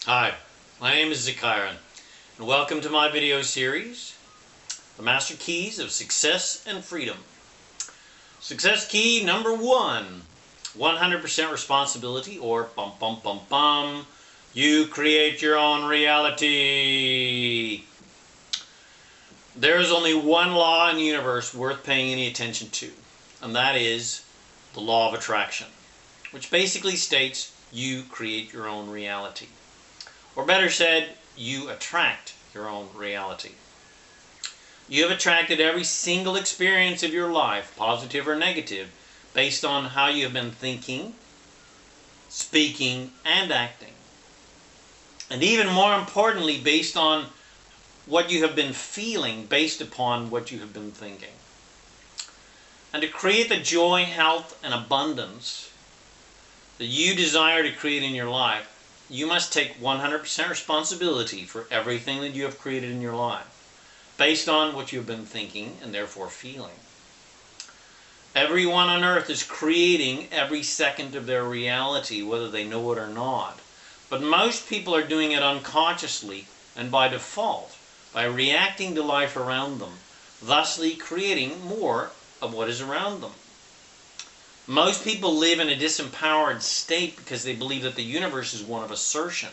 Hi, my name is ZaKaiRan, and welcome to my video series, The Master Keys of Success and Freedom. Success key number 1, 100% responsibility, or you create your own reality. There is only one law in the universe worth paying any attention to, and that is the law of attraction, which basically states you create your own reality. Or better said, you attract your own reality. You have attracted every single experience of your life, positive or negative, based on how you have been thinking, speaking, and acting. And even more importantly, based on what you have been feeling based upon what you have been thinking. And to create the joy, health, and abundance that you desire to create in your life, you must take 100% responsibility for everything that you have created in your life, based on what you have been thinking and therefore feeling. Everyone on earth is creating every second of their reality, whether they know it or not. But most people are doing it unconsciously and by default, by reacting to life around them, thusly creating more of what is around them. Most people live in a disempowered state because they believe that the universe is one of assertion.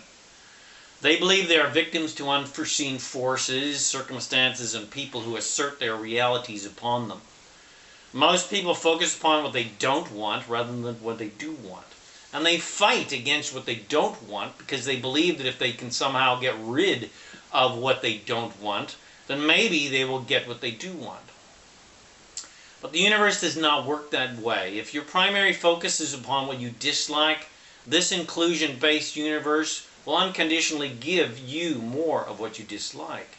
They believe they are victims to unforeseen forces, circumstances, and people who assert their realities upon them. Most people focus upon what they don't want rather than what they do want. And they fight against what they don't want because they believe that if they can somehow get rid of what they don't want, then maybe they will get what they do want. But the universe does not work that way. If your primary focus is upon what you dislike, this inclusion-based universe will unconditionally give you more of what you dislike,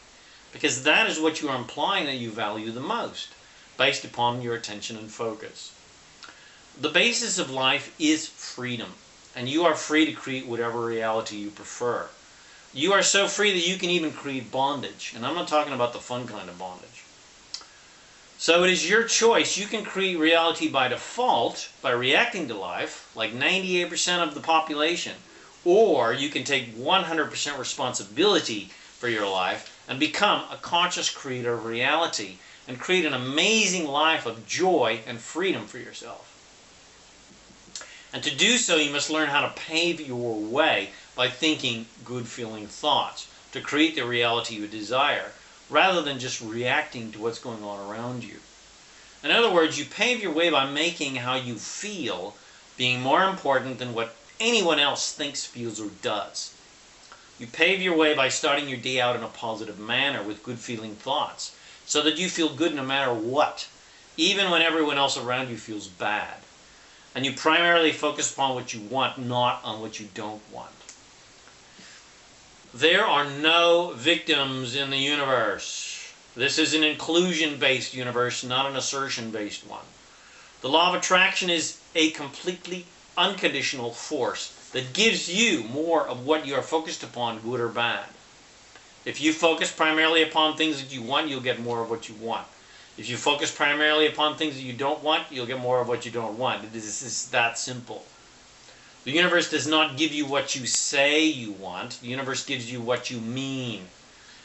because that is what you are implying that you value the most, based upon your attention and focus. The basis of life is freedom, and you are free to create whatever reality you prefer. You are so free that you can even create bondage, and I'm not talking about the fun kind of bondage. So it is your choice. You can create reality by default, by reacting to life, like 98% of the population. Or you can take 100% responsibility for your life and become a conscious creator of reality and create an amazing life of joy and freedom for yourself. And to do so, you must learn how to pave your way by thinking good-feeling thoughts to create the reality you desire, rather than just reacting to what's going on around you. In other words, you pave your way by making how you feel being more important than what anyone else thinks, feels, or does. You pave your way by starting your day out in a positive manner with good-feeling thoughts, so that you feel good no matter what, even when everyone else around you feels bad. And you primarily focus upon what you want, not on what you don't want. There are no victims in the universe. This is an inclusion-based universe, not an assertion-based one. The law of attraction is a completely unconditional force that gives you more of what you are focused upon, good or bad. If you focus primarily upon things that you want, you'll get more of what you want. If you focus primarily upon things that you don't want, you'll get more of what you don't want. It is that simple. The universe does not give you what you say you want. The universe gives you what you mean.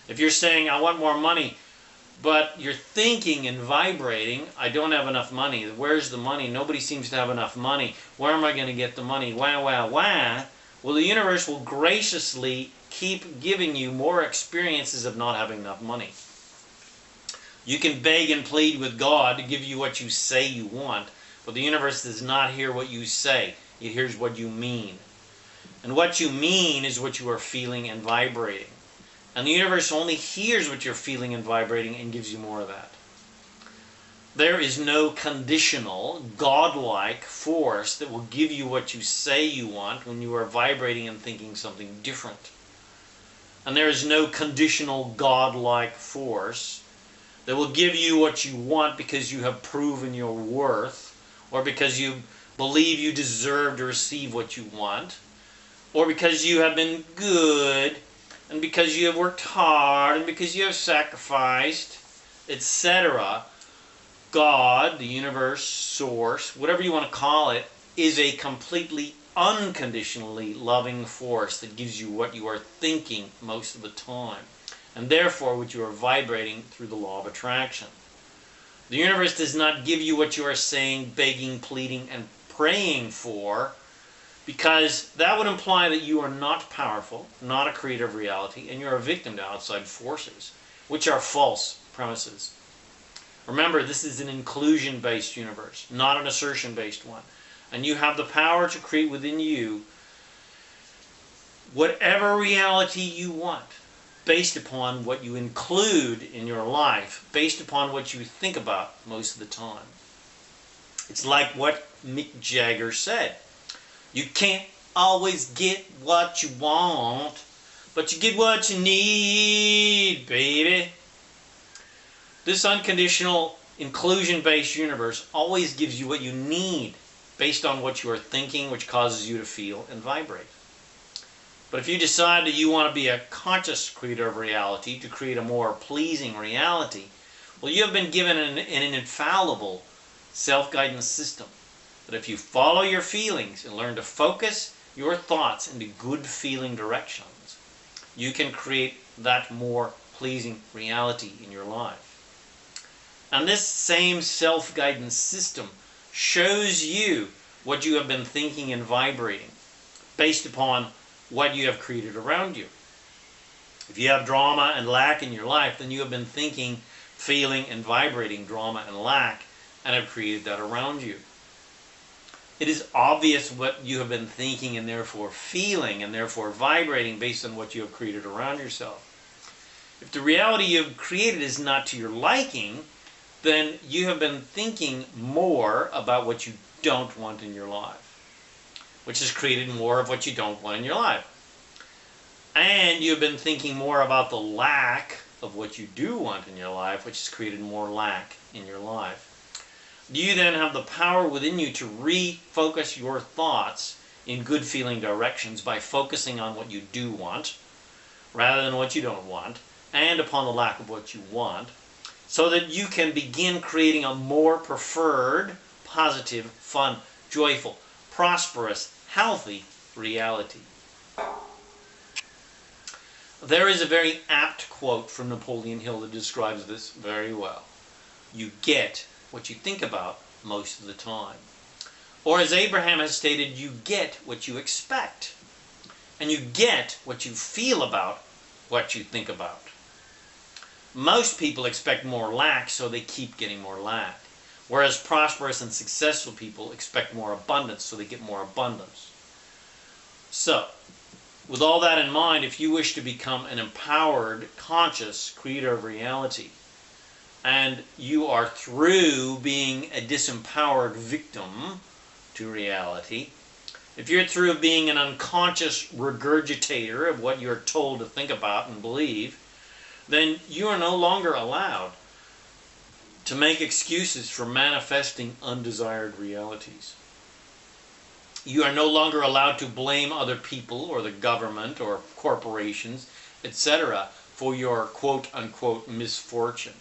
If you're saying, I want more money, but you're thinking and vibrating, I don't have enough money. Where's the money? Nobody seems to have enough money. Where am I going to get the money? Wah, wah, wah. Well, the universe will graciously keep giving you more experiences of not having enough money. You can beg and plead with God to give you what you say you want, but the universe does not hear what you say. It hears what you mean. And what you mean is what you are feeling and vibrating. And the universe only hears what you're feeling and vibrating and gives you more of that. There is no conditional, godlike force that will give you what you say you want when you are vibrating and thinking something different. And there is no conditional, godlike force that will give you what you want because you have proven your worth, or because you believe you deserve to receive what you want, or because you have been good, and because you have worked hard, and because you have sacrificed, etc. God, the universe, source, whatever you want to call it, is a completely unconditionally loving force that gives you what you are thinking most of the time, and therefore what you are vibrating through the law of attraction. The universe does not give you what you are saying, begging, pleading, and praying for, because that would imply that you are not powerful, not a creator of reality, and you're a victim to outside forces, which are false premises. Remember, this is an inclusion-based universe, not an assertion-based one. And you have the power to create within you whatever reality you want, based upon what you include in your life, based upon what you think about most of the time. It's like what Mick Jagger said. You can't always get what you want, but you get what you need, baby. This unconditional, inclusion-based universe always gives you what you need based on what you are thinking, which causes you to feel and vibrate. But if you decide that you want to be a conscious creator of reality, to create a more pleasing reality, well, you have been given an infallible self-guidance system that if you follow your feelings and learn to focus your thoughts into good-feeling directions, you can create that more pleasing reality in your life. And this same self-guidance system shows you what you have been thinking and vibrating based upon what you have created around you. If you have drama and lack in your life, then you have been thinking, feeling, and vibrating drama and lack, and have created that around you. It is obvious what you have been thinking and therefore feeling and therefore vibrating based on what you have created around yourself. If the reality you have created is not to your liking, then you have been thinking more about what you don't want in your life, which has created more of what you don't want in your life. And you've been thinking more about the lack of what you do want in your life, which has created more lack in your life. You then have the power within you to refocus your thoughts in good feeling directions by focusing on what you do want rather than what you don't want, and upon the lack of what you want, so that you can begin creating a more preferred, positive, fun, joyful, prosperous, healthy reality. There is a very apt quote from Napoleon Hill that describes this very well. You get what you think about most of the time. Or as Abraham has stated, you get what you expect. And you get what you feel about what you think about. Most people expect more lack, so they keep getting more lack. Whereas prosperous and successful people expect more abundance, so they get more abundance. So, with all that in mind, if you wish to become an empowered, conscious creator of reality, and you are through being a disempowered victim to reality, if you're through being an unconscious regurgitator of what you're told to think about and believe, then you are no longer allowed to make excuses for manifesting undesired realities. You are no longer allowed to blame other people or the government or corporations, etc., for your quote-unquote misfortune.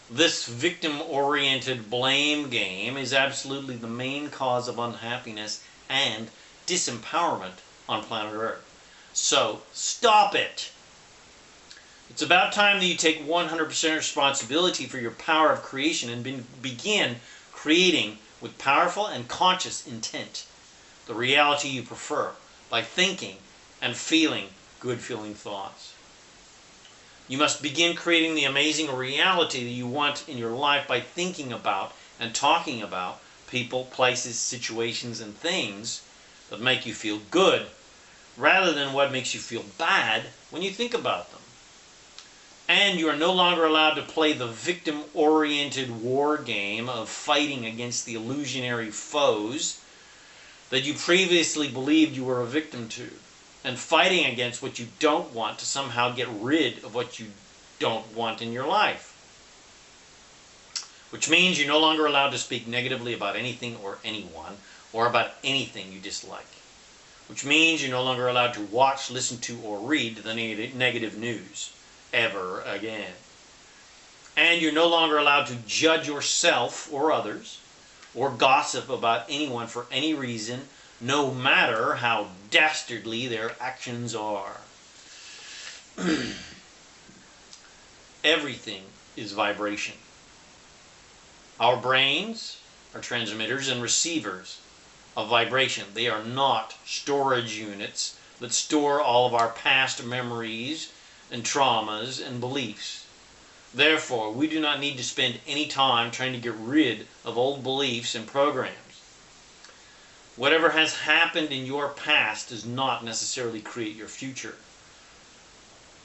This victim-oriented blame game is absolutely the main cause of unhappiness and disempowerment on planet Earth. So, stop it! It's about time that you take 100% responsibility for your power of creation and begin creating with powerful and conscious intent the reality you prefer by thinking and feeling good-feeling thoughts. You must begin creating the amazing reality that you want in your life by thinking about and talking about people, places, situations, and things that make you feel good rather than what makes you feel bad when you think about them. And you are no longer allowed to play the victim-oriented war game of fighting against the illusionary foes that you previously believed you were a victim to, and fighting against what you don't want to somehow get rid of what you don't want in your life. Which means you're no longer allowed to speak negatively about anything or anyone, or about anything you dislike. Which means you're no longer allowed to watch, listen to, or read the negative news ever again. And you're no longer allowed to judge yourself or others, or gossip about anyone for any reason, no matter how dastardly their actions are. Everything is vibration. Our brains are transmitters and receivers of vibration. They are not storage units that store all of our past memories and traumas and beliefs. Therefore, we do not need to spend any time trying to get rid of old beliefs and programs. Whatever has happened in your past does not necessarily create your future.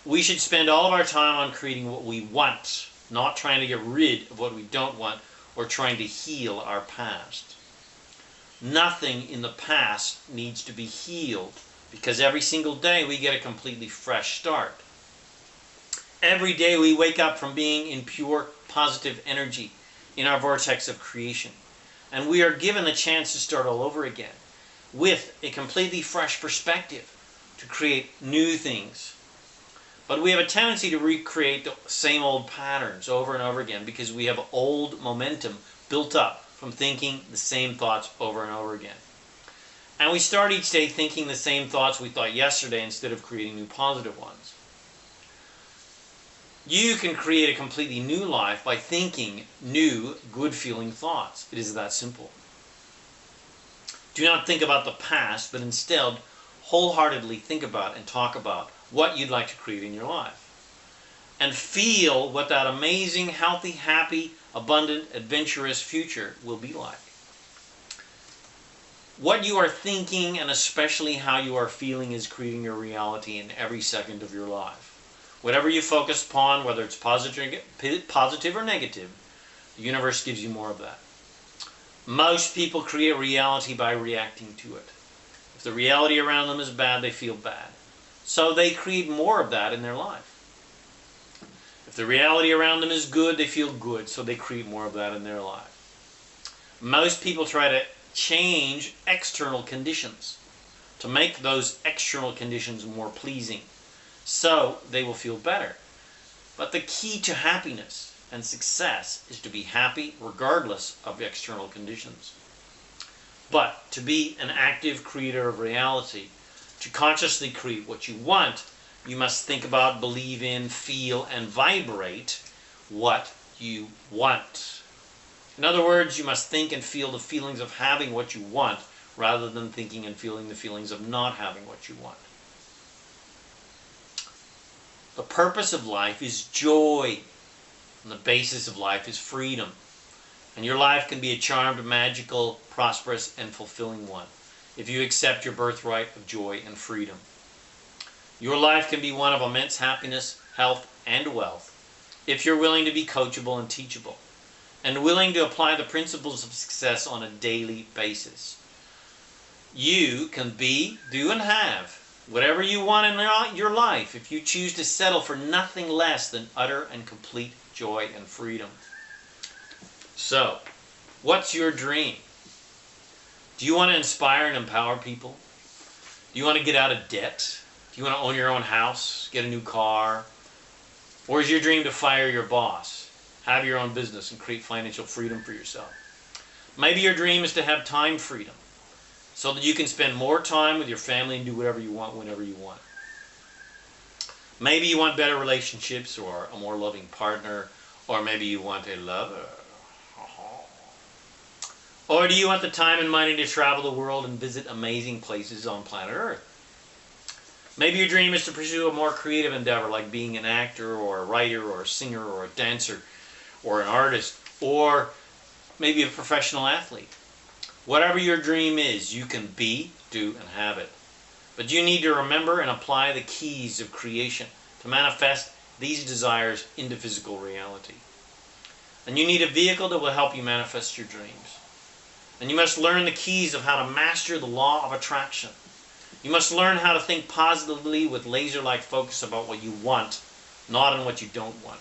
We should spend all of our time on creating what we want, not trying to get rid of what we don't want or trying to heal our past. Nothing in the past needs to be healed because every single day we get a completely fresh start. Every day we wake up from being in pure positive energy in our vortex of creation. And we are given a chance to start all over again with a completely fresh perspective to create new things. But we have a tendency to recreate the same old patterns over and over again because we have old momentum built up from thinking the same thoughts over and over again. And we start each day thinking the same thoughts we thought yesterday instead of creating new positive ones. You can create a completely new life by thinking new, good-feeling thoughts. It is that simple. Do not think about the past, but instead wholeheartedly think about and talk about what you'd like to create in your life. And feel what that amazing, healthy, happy, abundant, adventurous future will be like. What you are thinking and especially how you are feeling is creating your reality in every second of your life. Whatever you focus upon, whether it's positive or negative, the universe gives you more of that. Most people create reality by reacting to it. If the reality around them is bad, they feel bad. So they create more of that in their life. If the reality around them is good, they feel good, so they create more of that in their life. Most people try to change external conditions to make those external conditions more pleasing, so they will feel better. But the key to happiness and success is to be happy regardless of external conditions. But to be an active creator of reality, to consciously create what you want, you must think about, believe in, feel, and vibrate what you want. In other words, you must think and feel the feelings of having what you want rather than thinking and feeling the feelings of not having what you want. The purpose of life is joy, and the basis of life is freedom. And your life can be a charmed, magical, prosperous, and fulfilling one if you accept your birthright of joy and freedom. Your life can be one of immense happiness, health, and wealth if you're willing to be coachable and teachable, and willing to apply the principles of success on a daily basis. You can be, do, and have whatever you want in your life if you choose to settle for nothing less than utter and complete joy and freedom. So, what's your dream? Do you want to inspire and empower people? Do you want to get out of debt? Do you want to own your own house, get a new car? Or is your dream to fire your boss, have your own business, and create financial freedom for yourself? Maybe your dream is to have time freedom, so that you can spend more time with your family and do whatever you want whenever you want. Maybe you want better relationships or a more loving partner, or maybe you want a lover. Or do you want the time and money to travel the world and visit amazing places on planet Earth? Maybe your dream is to pursue a more creative endeavor like being an actor or a writer or a singer or a dancer or an artist, or maybe a professional athlete. Whatever your dream is, you can be, do, and have it. But you need to remember and apply the keys of creation to manifest these desires into physical reality. And you need a vehicle that will help you manifest your dreams. And you must learn the keys of how to master the law of attraction. You must learn how to think positively with laser-like focus about what you want, not on what you don't want.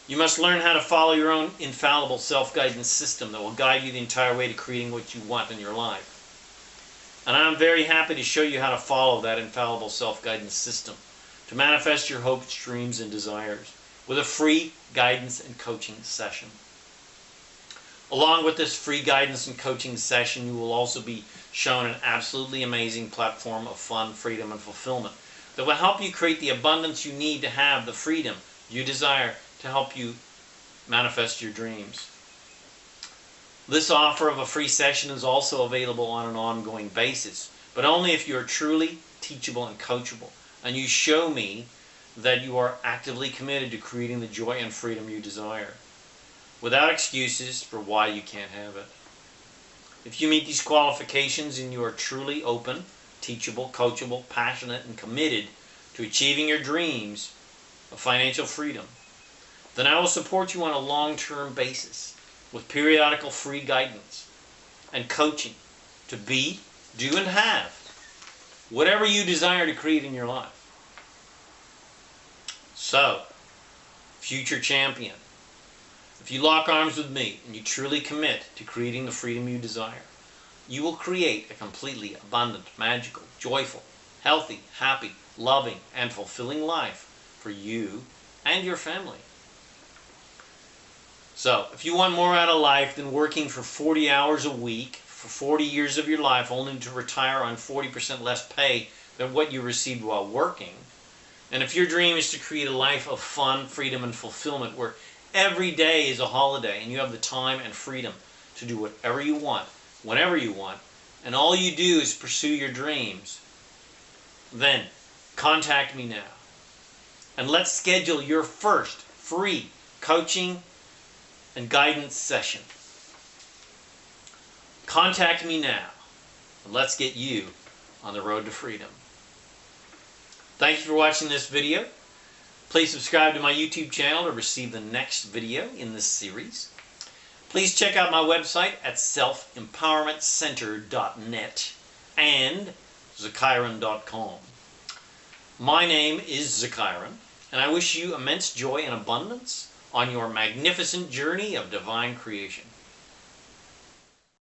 You must learn how to follow your own infallible self-guidance system that will guide you the entire way to creating what you want in your life. And I'm very happy to show you how to follow that infallible self-guidance system to manifest your hopes, dreams, and desires with a free guidance and coaching session. Along with this free guidance and coaching session, you will also be shown an absolutely amazing platform of fun, freedom, and fulfillment that will help you create the abundance you need to have the freedom you desire to help you manifest your dreams. This offer of a free session is also available on an ongoing basis, but only if you are truly teachable and coachable, and you show me that you are actively committed to creating the joy and freedom you desire, without excuses for why you can't have it. If you meet these qualifications and you are truly open, teachable, coachable, passionate, and committed to achieving your dreams of financial freedom, then I will support you on a long-term basis with periodical free guidance and coaching to be, do, and have whatever you desire to create in your life. So, future champion, if you lock arms with me and you truly commit to creating the freedom you desire, you will create a completely abundant, magical, joyful, healthy, happy, loving, and fulfilling life for you and your family. So, if you want more out of life than working for 40 hours a week for 40 years of your life only to retire on 40% less pay than what you received while working, and if your dream is to create a life of fun, freedom, and fulfillment where every day is a holiday and you have the time and freedom to do whatever you want, whenever you want, and all you do is pursue your dreams, then contact me now. And let's schedule your first free coaching and guidance session. Contact me now, and let's get you on the road to freedom. Thank you for watching this video. Please subscribe to my YouTube channel to receive the next video in this series. Please check out my website at selfempowermentcenter.net and ZaKaiRan.com. My name is ZaKaiRan, and I wish you immense joy and abundance on your magnificent journey of divine creation.